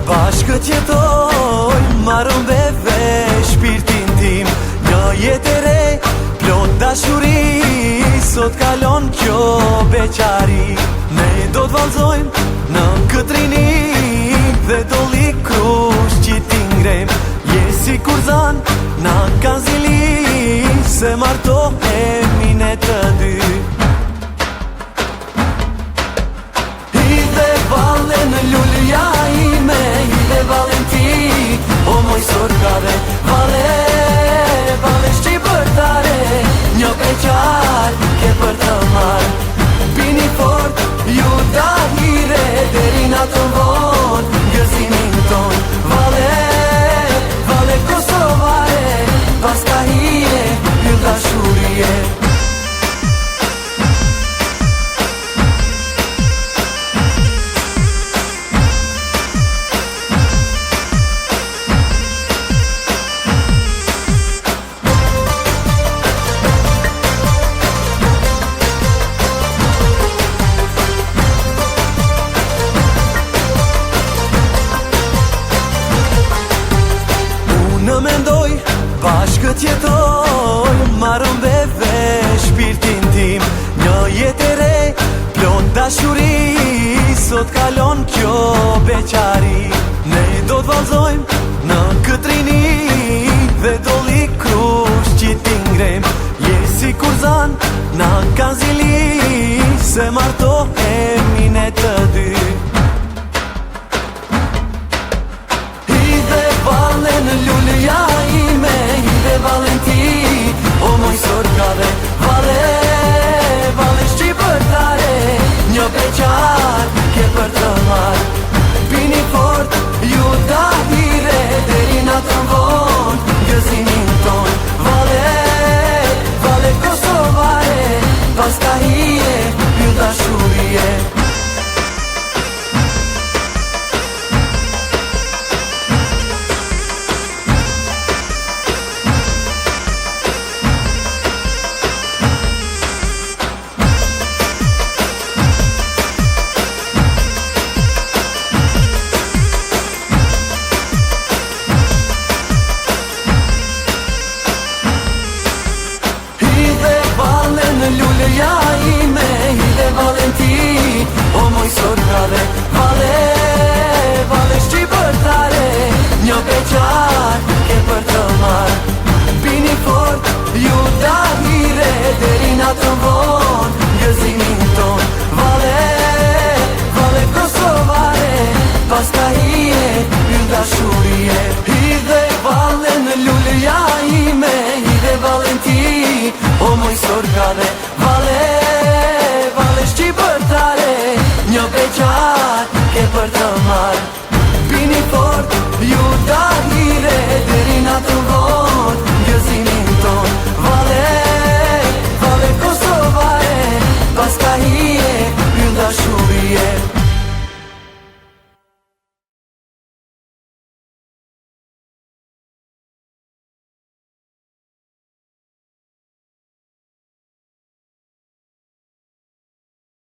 Bashkë t'jetoj, marrëm beve shpirtin tim. Një jetë e re, plot dashuri, sot kalon kjo beqari. Ne do t'valzojmë në këtë rini, dhe do li krush që ti ngrem. Je si kur zan, na kanë zili, se martohemi ne të dy. Hidhe valle në lullja ime, hidhe valen ti, o moj sorkave. Vale shqipërtare, një beqar ke për të marë. Bini fort, ju dahire, deri na të von, gëzimin ton. Vale kosovare, pas ka hije, ju dashurie. Në mendoj, bashkë t'jetoj, marrëm beve shpirtin tim. Një jetë e re, plot dashuri, sot kalon kjo beqari. Ne do t'valzojmë në këtë rini, dhe do li krush që ti ngrem. Je si kur zan, na kanë zili, se martohemi ne të dy. Në lullja ime, hidhe valen ti, o moj sorkave. Vale shqipërtare, një beqar ke për të marë. Bini fort, ju dahire, deri na të von, gëzimin ton. Vale kosovare, pas ka hije, ju dashurie. Në lullja ime, hidhe valen ti, o moj sorkave. Vale shqipërtare, një beqar ke për të marë. Bini fort, ju dahire, deri na të von, gëzimin ton. Vale kosovare, pas ka hije, ju dashurie. Hidhe valen në lullja ime, hidhe valen ti, o moj sorkave. Vale shqipërtare, një beqar ke për të marë. Bini fort,